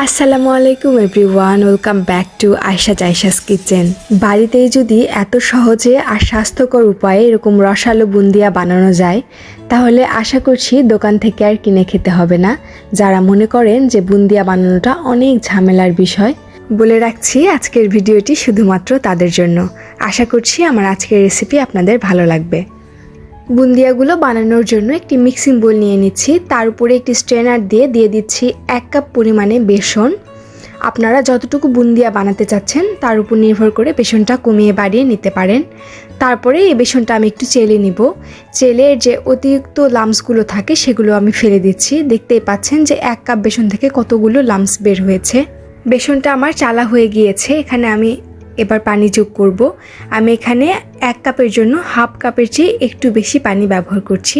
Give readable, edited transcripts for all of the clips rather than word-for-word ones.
আসসালামু আলাইকুম everyone, welcome back to Ayesha Jayesha's Kitchen. বাড়িতেই যদি এত সহজে আর স্বাস্থ্যকর উপায়ে এরকম রসালো বুন্দিয়া বানানো যায়, তাহলে আশা করছি দোকান থেকে আর কিনে খেতে হবে না। যারা মনে করেন যে বুন্দিয়া বানানোটা অনেক ঝামেলার বিষয়, বলে রাখছি আজকের ভিডিওটি শুধুমাত্র তাদের জন্য। আশা করছি আমার আজকের রেসিপি আপনাদের ভালো লাগবে। বুন্দিয়াগুলো বানানোর জন্য একটি মিক্সিং বোল নিয়ে নিচ্ছি, তার উপরে একটি স্ট্রেনার দিয়ে দিচ্ছি 1 কাপ পরিমাণে বেসন। আপনারা যতটুকু বুন্দিয়া বানাতে চাচ্ছেন তার উপর নির্ভর করে বেসনটা কমিয়ে বাড়িয়ে নিতে পারেন। তারপরে এই বেসনটা আমি একটু চেলে নিব। চেলের যে অতিরিক্ত লাম্পসগুলো থাকে সেগুলো আমি ফেলে দিচ্ছি। দেখতেই পাচ্ছেন যে 1 কাপ বেসন থেকে কতগুলো লাম্পস বের হয়েছে। বেসনটা আমার চালা হয়ে গিয়েছে। এখানে আমি এবার পানি যোগ করব। আমি এখানে 1 কাপের জন্য হাফ কাপের চেয়ে একটু বেশি পানি ব্যবহার করছি।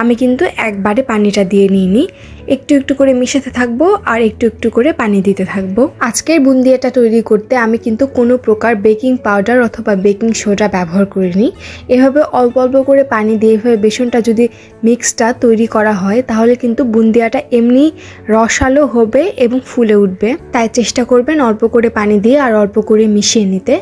আমি কিন্তু একবারে পানিটা দিয়ে নিইনি, একটু একটু করে মিশাতে থাকবো আর একটু একটু করে পানি দিতে থাকবো। আজকের বুন্দিয়াটা তৈরি করতে আমি কিন্তু কোনো প্রকার বেকিং পাউডার অথবা বেকিং সোডা ব্যবহার করিনি। এভাবে অল্প অল্প করে পানি দিয়ে এভাবে বেসনটা যদি মিক্সটা তৈরি করা হয়, তাহলে কিন্তু বুন্দিয়াটা এমনি রসালো হবে এবং ফুলে উঠবে। তাই চেষ্টা করবেন অল্প করে পানি দিয়ে আর অল্প করে মিশিয়ে নিতে,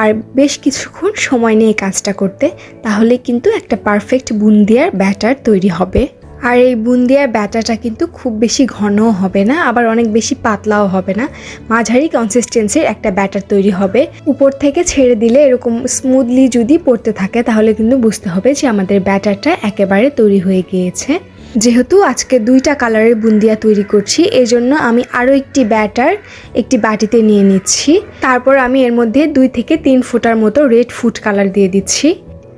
আর বেশ কিছুক্ষণ সময় নিয়ে কাজটা করতে। তাহলে কিন্তু একটা পারফেক্ট বুন্দিয়ার ব্যাটার তৈরি হবে। আর এই বুন্দিয়ার ব্যাটারটা কিন্তু খুব বেশি ঘনও হবে না, আবার অনেক বেশি পাতলাও হবে না, মাঝারি কনসিস্টেন্সির একটা ব্যাটার তৈরি হবে। উপর থেকে ছেড়ে দিলে এরকম স্মুথলি যদি পড়তে থাকে, তাহলে কিন্তু বুঝতে হবে যে আমাদের ব্যাটারটা একেবারে তৈরি হয়ে গিয়েছে। যেহেতু আজকে 2টা কালারের বুন্দিয়া তৈরি করছি, এই জন্য আমি আরও একটি ব্যাটার একটি বাটিতে নিয়ে নিচ্ছি। তারপর আমি এর মধ্যে 2 থেকে 3 ফোঁটার মতো রেড ফুড কালার দিয়ে দিচ্ছি।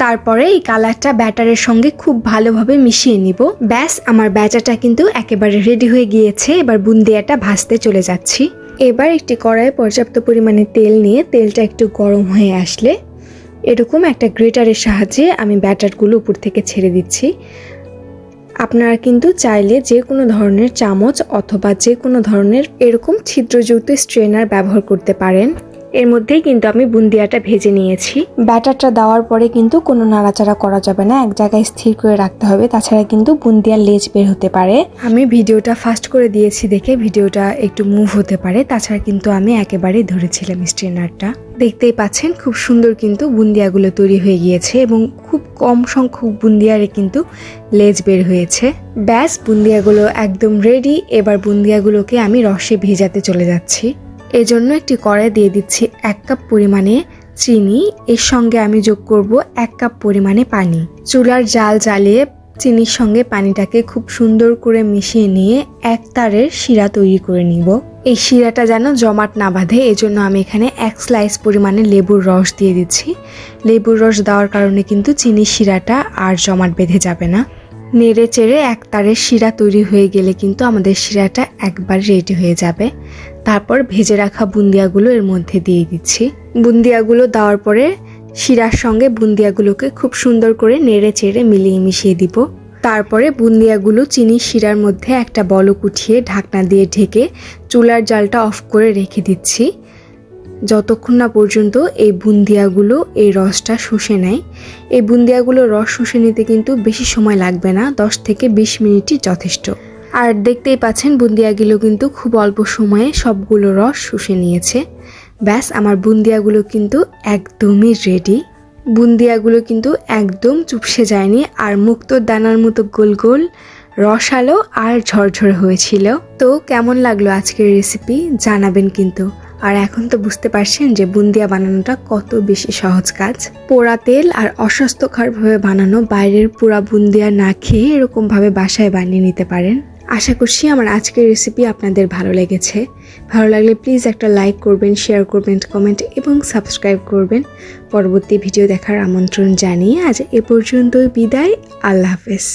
তারপরে এই কালারটা ব্যাটারের সঙ্গে খুব ভালোভাবে মিশিয়ে নিব। ব্যাস, আমার ব্যাটারটা কিন্তু একেবারে রেডি হয়ে গিয়েছে। এবার বুন্দিয়াটা ভাজতে চলে যাচ্ছি। এবার একটি কড়াইয়ে পর্যাপ্ত পরিমাণে তেল নিয়ে তেলটা একটু গরম হয়ে আসলে এরকম একটা গ্রেটারের সাহায্যে আমি ব্যাটারগুলো উপর থেকে ছেড়ে দিচ্ছি। আপনারা কিন্তু চাইলে যে কোনো ধরনের চামচ অথবা যে কোনো ধরনের এরকম ছিদ্রযুক্ত স্ট্রেনার ব্যবহার করতে পারেন। এর মধ্যেই কিন্তু আমি বুন্দিয়াটা ভেজে নিয়েছি। ব্যাটারটা দেওয়ার পরে কিন্তু কোনো নাড়াচাড়া করা যাবে না, এক জায়গায় স্থির করে রাখতে হবে, তাছাড়া কিন্তু বুন্দিয়ার লেজ বের হতে পারে। আমি ভিডিওটা ফাস্ট করে দিয়েছি দেখে ভিডিওটা একটু মুভ হতে পারে, তাছাড়া কিন্তু আমি একেবারেই ধরেছিলাম স্ট্রেনারটা। দেখতেই পাচ্ছেন খুব সুন্দর কিন্তু বুন্দিয়াগুলো তৈরি হয়ে গিয়েছে এবং খুব কম সংখ্যক বুন্দিয়ারে কিন্তু লেজ বের হয়েছে। ব্যাস, বুন্দিয়াগুলো একদম রেডি। এবার বুন্দিয়াগুলোকে আমি রসে ভেজাতে চলে যাচ্ছি। এজন্য একটি কড়াই দিয়ে দিচ্ছি 1 কাপ পরিমাণে চিনি। এর সঙ্গে আমি যোগ করব 1 কাপ পরিমাণে পানি। চুলার জাল জ্বালিয়ে চিনির সঙ্গে পানিটাকে খুব সুন্দর করে মিশিয়ে নিয়ে এক তারের শিরা তৈরি করে নিব। এই শিরাটা যেন জমাট না বাঁধে, এজন্য আমি এখানে 1 স্লাইস পরিমাণে লেবুর রস দিয়ে দিচ্ছি। লেবুর রস দেওয়ার কারণে কিন্তু চিনির শিরাটা আর জমাট বেঁধে যাবে না। নেড়ে চেড়ে এক তারের শিরা তৈরি হয়ে গেলে কিন্তু আমাদের শিরাটা একবার রেডি হয়ে যাবে। তারপর ভেজে রাখা বুন্দিয়াগুলো এর মধ্যে দিয়ে দিচ্ছি। বুন্দিয়াগুলো দেওয়ার পরে শিরার সঙ্গে বুন্দিয়াগুলোকে খুব সুন্দর করে নেড়ে চেড়ে মিলিয়ে মিশিয়ে দিব। তারপরে বুন্দিয়াগুলো চিনির শিরার মধ্যে একটা বলক উঠিয়ে ঢাকনা দিয়ে ঢেকে চুলার জালটা অফ করে রেখে দিচ্ছি, যতক্ষণ না পর্যন্ত এই বুন্দিয়াগুলো এই রসটা শুষে নেয়। এই বুন্দিয়াগুলো রস শুষে নিতে কিন্তু বেশি সময় লাগবে না, 10 থেকে 20 মিনিটই যথেষ্ট। আর দেখতেই পাচ্ছেন বুন্দিয়াগুলো কিন্তু খুব অল্প সময়ে সবগুলো রস শুষে নিয়েছে। ব্যাস, আমার বুন্দিয়াগুলো কিন্তু একদমই রেডি। বুন্দিয়াগুলো কিন্তু একদম চুপসে যায়নি, আর মুক্তোর দানার মতো গোল গোল রসালো আর ঝরঝর হয়েছিল। তো কেমন লাগলো আজকের রেসিপি জানাবেন কিন্তু। আর এখন তো বুঝতে পারছেন যে বুন্দিয়া বানানোটা কত বেশি সহজ কাজ। পোড়া তেল আর অস্বাস্থ্যকরভাবে বানানো বাইরের পোড়া বুন্দিয়া না খেয়ে এরকমভাবে বাসায় বানিয়ে নিতে পারেন। আশা করছি আমার আজকের রেসিপি আপনাদের ভালো লেগেছে। ভালো লাগলে প্লিজ একটা লাইক করবেন, শেয়ার করবেন, কমেন্ট এবং সাবস্ক্রাইব করবেন। পরবর্তী ভিডিও দেখার আমন্ত্রণ জানিয়ে আজ এ পর্যন্তই বিদায়। আল্লাহ হাফেজ।